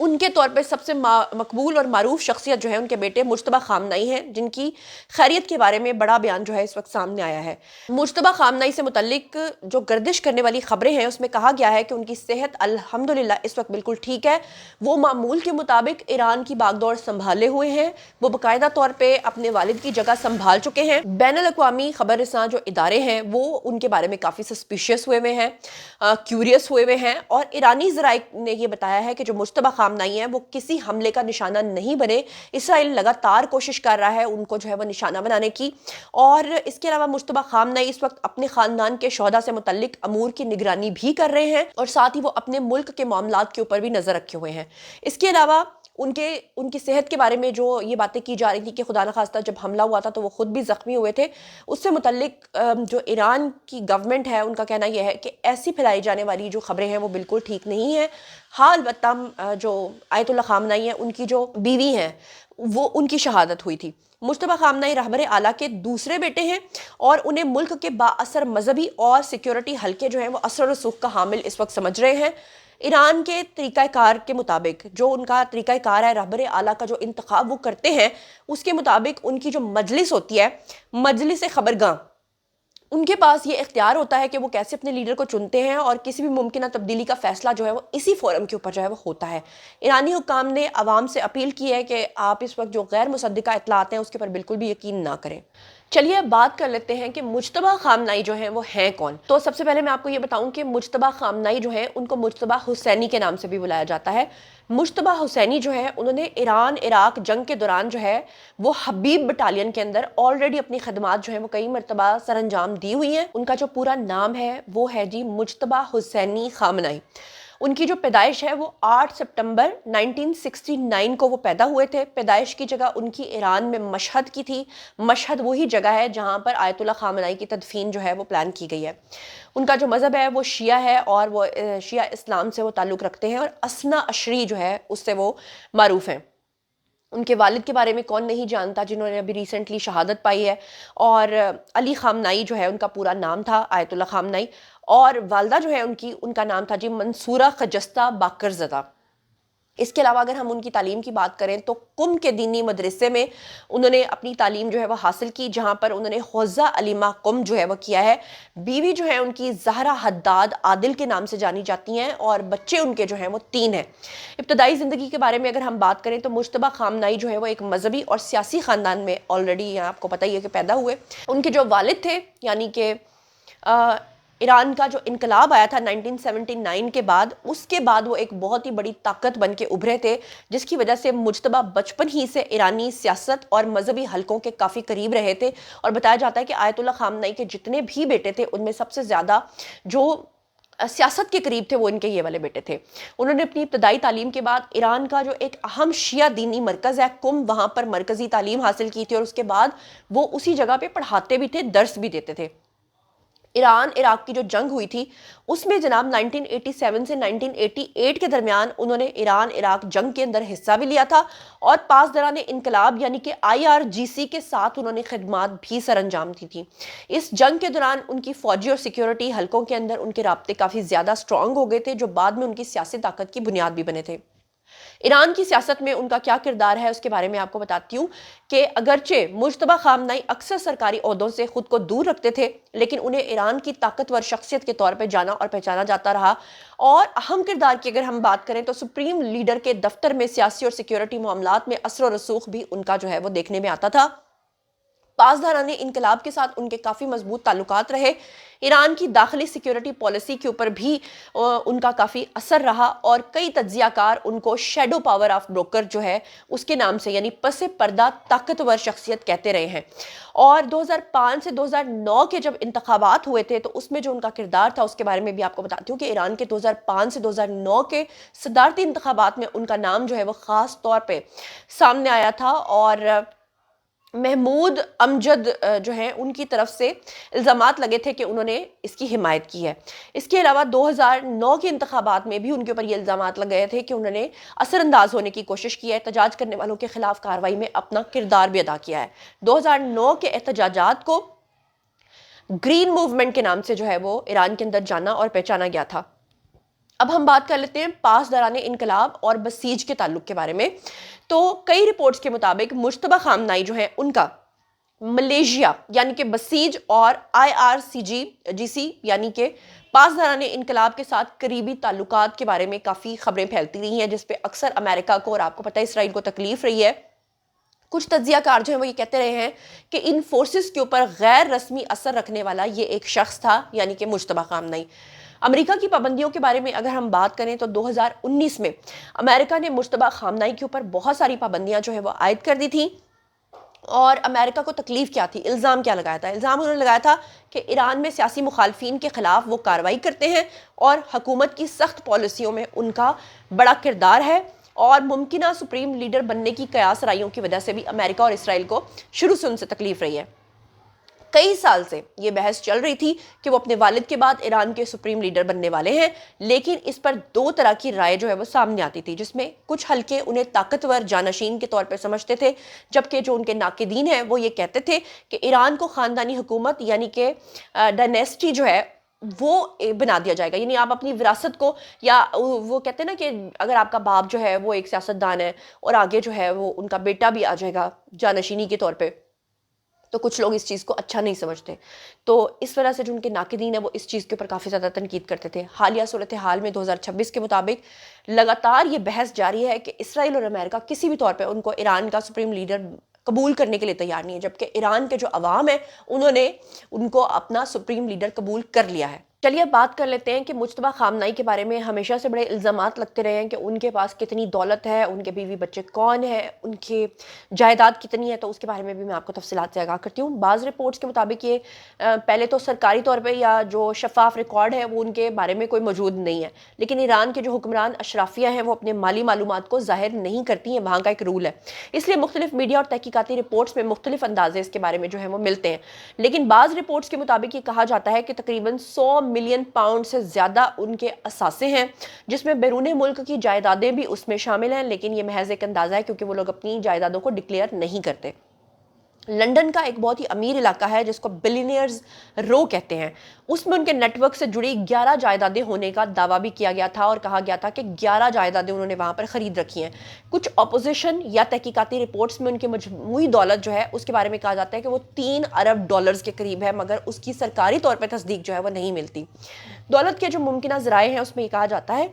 ان کے طور پہ سب سے مقبول اور معروف شخصیت جو ہے ان کے بیٹے مجتبیٰ خامنئی ہیں، جن کی خیریت کے بارے میں بڑا بیان جو ہے اس وقت سامنے آیا ہے۔ مجتبیٰ خامنئی سے متعلق جو گردش کرنے والی خبریں ہیں اس میں کہا گیا ہے کہ ان کی صحت الحمدللہ اس وقت بالکل ٹھیک ہے، وہ معمول کے مطابق ایران کی باغ دوڑ سنبھالے ہوئے ہیں، وہ باقاعدہ طور پہ اپنے والد کی جگہ سنبھال چکے ہیں۔ بین الاقوامی خبر رساں جو ادارے ہیں وہ ان کے بارے میں کافی سسپیشیس ہوئے ہوئے ہیں، کیوریس ہوئے ہوئے ہیں، اور ایرانی ذرائع نے یہ بتایا ہے کہ جو مجتبیٰ خامنئی ہیں وہ کسی حملے کا نشانہ نہیں بنے۔ اسرائیل لگاتار کوشش کر رہا ہے ان کو جو ہے وہ نشانہ بنانے کی، اور اس کے علاوہ مجتبیٰ خامنئی اس وقت اپنے خاندان کے شہداء سے متعلق امور کی نگرانی بھی کر رہے ہیں، اور ساتھ ہی وہ اپنے ملک کے معاملات کے اوپر بھی نظر رکھے ہوئے ہیں۔ اس کے علاوہ ان کی صحت کے بارے میں جو یہ باتیں کی جا رہی تھی کہ خدا نخواستہ جب حملہ ہوا تھا تو وہ خود بھی زخمی ہوئے تھے، اس سے متعلق جو ایران کی گورنمنٹ ہے ان کا کہنا یہ ہے کہ ایسی پھیلائی جانے والی جو خبریں ہیں وہ بالکل ٹھیک نہیں ہیں۔ ہاں البتہ جو آیت اللہ خامنئی ہیں ان کی جو بیوی ہیں وہ ان کی شہادت ہوئی تھی۔ مجتبیٰ خامنئی رہبر اعلیٰ کے دوسرے بیٹے ہیں، اور انہیں ملک کے با اثر مذہبی اور سیکیورٹی حلقے جو ہیں وہ اثر و رسوخ کا حامل اس وقت سمجھ رہے ہیں۔ ایران کے طریقہ کار کے مطابق، جو ان کا طریقہ کار ہے رہبر اعلیٰ کا جو انتخاب وہ کرتے ہیں، اس کے مطابق ان کی جو مجلس ہوتی ہے، مجلس خبرگاں، ان کے پاس یہ اختیار ہوتا ہے کہ وہ کیسے اپنے لیڈر کو چنتے ہیں، اور کسی بھی ممکنہ تبدیلی کا فیصلہ جو ہے وہ اسی فورم کے اوپر جو ہے وہ ہوتا ہے۔ ایرانی حکام نے عوام سے اپیل کی ہے کہ آپ اس وقت جو غیر مصدقہ اطلاعات ہیں اس کے پر بالکل بھی یقین نہ کریں۔ چلیے اب بات کر لیتے ہیں کہ مجتبیٰ خامنئی جو ہیں وہ ہیں کون۔ تو سب سے پہلے میں آپ کو یہ بتاؤں کہ مجتبیٰ خامنئی جو ہیں ان کو مجتبیٰ حسینی کے نام سے بھی بلایا جاتا ہے۔ مجتبیٰ حسینی جو ہے انہوں نے ایران عراق جنگ کے دوران جو ہے وہ حبیب بٹالین کے اندر آلریڈی اپنی خدمات جو ہیں وہ کئی مرتبہ سر انجام دی ہوئی ہیں۔ ان کا جو پورا نام ہے وہ ہے جی مجتبیٰ حسینی خامنئی۔ ان کی جو پیدائش ہے وہ 8 سپٹمبر 1969 کو وہ پیدا ہوئے تھے۔ پیدائش کی جگہ ان کی ایران میں مشہد کی تھی۔ مشہد وہی جگہ ہے جہاں پر آیت اللہ خامنئی کی تدفین جو ہے وہ پلان کی گئی ہے۔ ان کا جو مذہب ہے وہ شیعہ ہے، اور وہ شیعہ اسلام سے وہ تعلق رکھتے ہیں، اور اسنا عشری جو ہے اس سے وہ معروف ہیں۔ ان کے والد کے بارے میں کون نہیں جانتا جنہوں نے ابھی ریسنٹلی شہادت پائی ہے، اور علی خامنئی جو ہے ان کا پورا نام تھا آیت اللہ خامنئی، اور والدہ جو ہے ان کا نام تھا جی منصورہ خجستہ باقرزادہ۔ اس کے علاوہ اگر ہم ان کی تعلیم کی بات کریں تو قم کے دینی مدرسے میں انہوں نے اپنی تعلیم جو ہے وہ حاصل کی، جہاں پر انہوں نے حوزہ علیمہ قم جو ہے وہ کیا ہے۔ بیوی جو ہے ان کی زہرا حداد عادل کے نام سے جانی جاتی ہیں، اور بچے ان کے جو ہیں وہ 3 ہیں۔ ابتدائی زندگی کے بارے میں اگر ہم بات کریں تو مجتبیٰ خامنئی جو ہے وہ ایک مذہبی اور سیاسی خاندان میں آلریڈی آپ کو پتہ ہی ہے کہ پیدا ہوئے۔ ان کے جو والد تھے، یعنی کہ ایران کا جو انقلاب آیا تھا 1979 کے بعد، اس کے بعد وہ ایک بہت ہی بڑی طاقت بن کے ابھرے تھے، جس کی وجہ سے مجتبیٰ بچپن ہی سے ایرانی سیاست اور مذہبی حلقوں کے کافی قریب رہے تھے، اور بتایا جاتا ہے کہ آیت اللہ خامنئی کے جتنے بھی بیٹے تھے ان میں سب سے زیادہ جو سیاست کے قریب تھے وہ ان کے یہ والے بیٹے تھے۔ انہوں نے اپنی ابتدائی تعلیم کے بعد ایران کا جو ایک اہم شیعہ دینی مرکز ہے قم، وہاں پر مرکزی تعلیم حاصل کی تھی، اور اس کے بعد وہ اسی جگہ پہ پڑھاتے بھی تھے، درس بھی دیتے تھے۔ ایران عراق کی جو جنگ ہوئی تھی اس میں جناب 1987 سے 1988 کے درمیان انہوں نے ایران عراق جنگ کے اندر حصہ بھی لیا تھا، اور پاسداران انقلاب یعنی کہ IRGC کے ساتھ انہوں نے خدمات بھی سر انجام دی تھی۔ اس جنگ کے دوران ان کی فوجی اور سیکیورٹی حلقوں کے اندر ان کے رابطے کافی زیادہ سٹرونگ ہو گئے تھے، جو بعد میں ان کی سیاسی طاقت کی بنیاد بھی بنے تھے۔ ایران کی سیاست میں ان کا کیا کردار ہے اس کے بارے میں آپ کو بتاتی ہوں کہ اگرچہ مجتبیٰ خامنئی اکثر سرکاری عہدوں سے خود کو دور رکھتے تھے، لیکن انہیں ایران کی طاقتور شخصیت کے طور پہ جانا اور پہچانا جاتا رہا، اور اہم کردار کی اگر ہم بات کریں تو سپریم لیڈر کے دفتر میں سیاسی اور سیکیورٹی معاملات میں اثر و رسوخ بھی ان کا جو ہے وہ دیکھنے میں آتا تھا۔ پاسداران انقلاب کے ساتھ ان کے کافی مضبوط تعلقات رہے۔ ایران کی داخلی سیکیورٹی پالیسی کے اوپر بھی ان کا کافی اثر رہا، اور کئی تجزیہ کار ان کو شیڈو پاور آف بروکر جو ہے اس کے نام سے، یعنی پس پردہ طاقتور شخصیت کہتے رہے ہیں۔ اور 2005 سے 2009 کے جب انتخابات ہوئے تھے تو اس میں جو ان کا کردار تھا اس کے بارے میں بھی آپ کو بتاتی ہوں کہ ایران کے 2005 سے 2009 کے صدارتی انتخابات میں ان کا نام جو ہے وہ خاص طور پہ سامنے آیا تھا، اور محمود امجد جو ہیں ان کی طرف سے الزامات لگے تھے کہ انہوں نے اس کی حمایت کی ہے۔ اس کے علاوہ 2009 کے انتخابات میں بھی ان کے اوپر یہ الزامات لگے تھے کہ انہوں نے اثر انداز ہونے کی کوشش کی ہے، احتجاج کرنے والوں کے خلاف کارروائی میں اپنا کردار بھی ادا کیا ہے۔ 2009 کے احتجاجات کو گرین موومنٹ کے نام سے جو ہے وہ ایران کے اندر جانا اور پہچانا گیا تھا۔ اب ہم بات کر لیتے ہیں پاسداران انقلاب اور بسیج کے تعلق کے بارے میں. تو کئی رپورٹس کے مطابق مشتبہ خامنائی جو ہیں ان کا ملیشیا یعنی کہ بسیج اور IRGC یعنی کہ پاسداران انقلاب کے ساتھ قریبی تعلقات کے بارے میں کافی خبریں پھیلتی رہی ہیں، جس پہ اکثر امریکہ کو اور آپ کو پتہ ہے اسرائیل کو تکلیف رہی ہے. کچھ تجزیہ کار جو ہیں وہ یہ کہتے رہے ہیں کہ ان فورسز کے اوپر غیر رسمی اثر رکھنے والا یہ ایک شخص تھا، یعنی کہ مجتبی خامنئی. امریکہ کی پابندیوں کے بارے میں اگر ہم بات کریں تو 2019 میں امریکہ نے مجتبی خامنئی کے اوپر بہت ساری پابندیاں جو ہے وہ عائد کر دی تھیں. اور امریکہ کو تکلیف کیا تھی، الزام کیا لگایا تھا؟ الزام انہوں نے لگایا تھا کہ ایران میں سیاسی مخالفین کے خلاف وہ کارروائی کرتے ہیں اور حکومت کی سخت پالیسیوں میں ان کا بڑا کردار ہے، اور ممکنہ سپریم لیڈر بننے کی قیاس رائیوں کی وجہ سے بھی امریکہ اور اسرائیل کو شروع سے ان سے تکلیف رہی ہے. کئی سال سے یہ بحث چل رہی تھی کہ وہ اپنے والد کے بعد ایران کے سپریم لیڈر بننے والے ہیں، لیکن اس پر دو طرح کی رائے جو ہے وہ سامنے آتی تھی، جس میں کچھ حلقے انہیں طاقتور جانشین کے طور پر سمجھتے تھے، جبکہ جو ان کے ناقدین ہیں وہ یہ کہتے تھے کہ ایران کو خاندانی حکومت یعنی کہ ڈائنیسٹی جو ہے وہ بنا دیا جائے گا. یعنی آپ اپنی وراثت کو، یا وہ کہتے ہیں نا کہ اگر آپ کا باپ جو ہے وہ ایک سیاستدان ہے اور آگے جو ہے وہ ان کا بیٹا بھی آ جائے گا جانشینی کے طور پہ، تو کچھ لوگ اس چیز کو اچھا نہیں سمجھتے. تو اس وجہ سے جو ان کے ناقدین ہیں وہ اس چیز کے اوپر کافی زیادہ تنقید کرتے تھے. حالیہ صورتحال میں 2026 کے مطابق لگاتار یہ بحث جاری ہے کہ اسرائیل اور امریکہ کسی بھی طور پہ ان کو ایران کا سپریم لیڈر قبول کرنے کے لیے تیار نہیں ہے، جبکہ ایران کے جو عوام ہیں انہوں نے ان کو اپنا سپریم لیڈر قبول کر لیا ہے. چلیے اب بات کر لیتے ہیں کہ مجتبی خامنئی کے بارے میں ہمیشہ سے بڑے الزامات لگتے رہے ہیں کہ ان کے پاس کتنی دولت ہے، ان کے بیوی بچے کون ہیں، ان کی جائیداد کتنی ہے. تو اس کے بارے میں بھی میں آپ کو تفصیلات سے آگاہ کرتی ہوں. بعض رپورٹس کے مطابق یہ پہلے تو سرکاری طور پہ یا جو شفاف ریکارڈ ہے وہ ان کے بارے میں کوئی موجود نہیں ہے، لیکن ایران کے جو حکمران اشرافیہ ہیں وہ اپنے مالی معلومات کو ظاہر نہیں کرتی ہیں. وہاں کا ایک رول ہے، اس لیے مختلف میڈیا اور تحقیقاتی رپورٹس میں مختلف اندازے اس کے بارے میں جو ہے وہ ملتے ہیں. لیکن بعض رپورٹس کے مطابق یہ کہا جاتا ہے کہ تقریباً 100 ملین پاؤنڈ سے زیادہ ان کے اثاثے ہیں، جس میں بیرون ملک کی جائیدادیں بھی اس میں شامل ہیں، لیکن یہ محض ایک اندازہ ہے کیونکہ وہ لوگ اپنی جائیدادوں کو ڈکلیئر نہیں کرتے. لندن کا ایک بہت ہی امیر علاقہ ہے جس کو بلینئرز رو کہتے ہیں، اس میں ان کے نیٹ ورک سے جڑی 11 جائیدادیں ہونے کا دعویٰ بھی کیا گیا تھا اور کہا گیا تھا کہ 11 جائیدادیں انہوں نے وہاں پر خرید رکھی ہیں. کچھ اپوزیشن یا تحقیقاتی رپورٹس میں ان کی مجموعی دولت جو ہے اس کے بارے میں کہا جاتا ہے کہ وہ 3 ارب ڈالرز کے قریب ہے، مگر اس کی سرکاری طور پہ تصدیق جو ہے وہ نہیں ملتی. دولت کے جو ممکنہ ذرائع ہیں اس میں یہ کہا جاتا ہے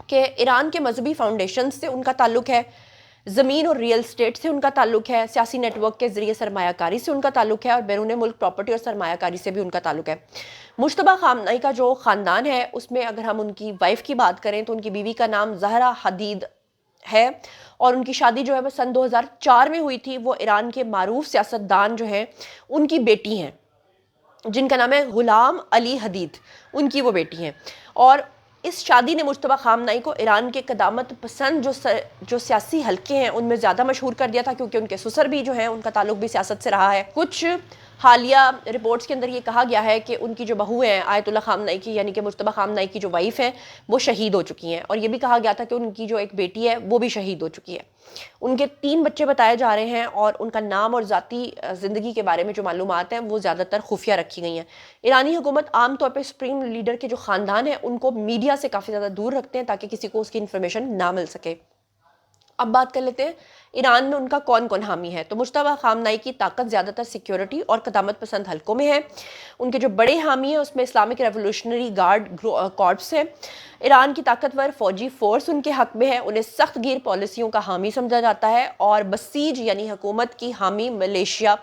کہ ایران کے مذہبی فاؤنڈیشن سے ان کا تعلق ہے، زمین اور ریل اسٹیٹ سے ان کا تعلق ہے، سیاسی نیٹ ورک کے ذریعے سرمایہ کاری سے ان کا تعلق ہے، اور بیرون ملک پراپرٹی اور سرمایہ کاری سے بھی ان کا تعلق ہے. مجتبی خامنئی کا جو خاندان ہے اس میں اگر ہم ان کی وائف کی بات کریں تو ان کی بیوی کا نام زہرا حدید ہے، اور ان کی شادی جو ہے وہ سن 2004 میں ہوئی تھی. وہ ایران کے معروف سیاستدان جو ہیں ان کی بیٹی ہیں جن کا نام ہے غلام علی حدید، ان کی وہ بیٹی ہیں. اور اس شادی نے مجتبی خامنئی کو ایران کے قدامت پسند جو سیاسی حلقے ہیں ان میں زیادہ مشہور کر دیا تھا، کیونکہ ان کے سسر بھی جو ہیں ان کا تعلق بھی سیاست سے رہا ہے. کچھ حالیہ رپورٹس کے اندر یہ کہا گیا ہے کہ ان کی جو بہو ہیں آیت اللہ خامنئی کی، یعنی کہ مجتبی خامنئی کی جو وائف ہیں وہ شہید ہو چکی ہیں، اور یہ بھی کہا گیا تھا کہ ان کی جو ایک بیٹی ہے وہ بھی شہید ہو چکی ہے. ان کے 3 بچے بتائے جا رہے ہیں، اور ان کا نام اور ذاتی زندگی کے بارے میں جو معلومات ہیں وہ زیادہ تر خفیہ رکھی گئی ہیں. ایرانی حکومت عام طور پہ سپریم لیڈر کے جو خاندان ہیں ان کو میڈیا سے کافی زیادہ دور رکھتے ہیں تاکہ کسی کو اس کی انفارمیشن نہ مل سکے. اب بات کر لیتے ہیں ایران میں ان کا کون کون حامی ہے. تو مجتبی خامنئی کی طاقت زیادہ تر سیکیورٹی اور قدامت پسند حلقوں میں ہے. ان کے جو بڑے حامی ہیں اس میں اسلامک ریولوشنری گارڈ کارپس ہے. ایران کی طاقتور فوجی فورس ان کے حق میں ہے، انہیں سخت گیر پالیسیوں کا حامی سمجھا جاتا ہے. اور بسیج یعنی حکومت کی حامی ملیشیا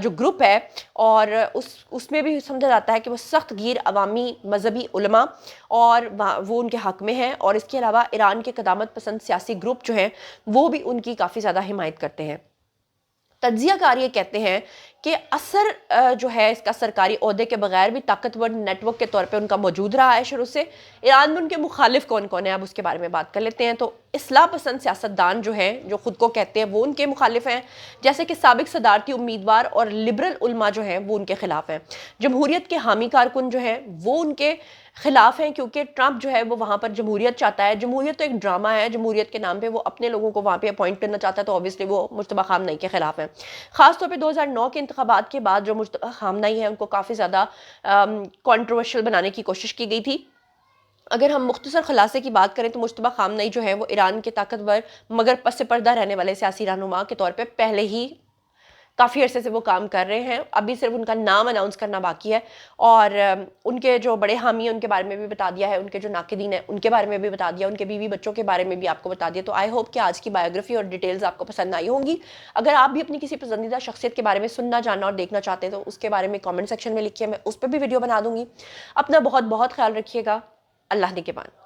جو گروپ ہے، اور اس میں بھی سمجھا جاتا ہے کہ وہ سخت گیر عوامی مذہبی علماء اور وہ ان کے حق میں ہیں. اور اس کے علاوہ ایران کے قدامت پسند سیاسی گروپ جو ہیں وہ بھی ان کی کافی زیادہ حمایت کرتے ہیں. تجزیہ کار یہ کہتے ہیں کہ اثر جو ہے اس کا سرکاری عہدے کے بغیر بھی طاقتور نیٹ ورک کے طور پہ ان کا موجود رہا ہے شروع سے. ایران میں ان کے مخالف کون کون ہیں اب اس کے بارے میں بات کر لیتے ہیں. تو اصلاح پسند سیاستدان جو ہیں جو خود کو کہتے ہیں وہ ان کے مخالف ہیں، جیسے کہ سابق صدارتی امیدوار اور لبرل علماء جو ہیں وہ ان کے خلاف ہیں. جمہوریت کے حامی کارکن جو ہیں وہ ان کے خلاف ہیں، کیونکہ ٹرمپ جو ہے وہ وہاں پر جمہوریت چاہتا ہے. جمہوریت تو ایک ڈرامہ ہے، جمہوریت کے نام پہ وہ اپنے لوگوں کو وہاں پہ اپوائنٹ کرنا چاہتا ہے، تو obviously وہ مجتبی خامنئی کے خلاف ہیں. خاص طور پہ 2009 کے انتخابات کے بعد جو مجتبی خامنئی ہے ان کو کافی زیادہ کنٹروورشل بنانے کی کوشش کی گئی تھی. اگر ہم مختصر خلاصے کی بات کریں تو مجتبیٰ خامنئی جو ہے وہ ایران کے طاقتور مگر پس پردہ رہنے والے سیاسی رہنما کے طور پہ پہلے ہی کافی عرصے سے وہ کام کر رہے ہیں. ابھی صرف ان کا نام اناؤنس کرنا باقی ہے، اور ان کے جو بڑے حامی ہیں ان کے بارے میں بھی بتا دیا ہے، ان کے جو ناقدین ہیں ان کے بارے میں بھی بتا دیا، ان کے بیوی بچوں کے بارے میں بھی آپ کو بتا دیا. تو آئی ہوپ کہ آج کی بایوگرافی اور ڈیٹیلز آپ کو پسند آئی ہوں گی. اگر آپ بھی اپنی کسی پسندیدہ شخصیت کے بارے میں سننا، جاننا اور دیکھنا چاہتے ہیں تو اس کے بارے میں کامنٹ سیکشن میں لکھیے، میں اس پہ بھی ویڈیو بنا دوں گی. اپنا بہت بہت خیال رکھیے گا. اللہ نگہبان.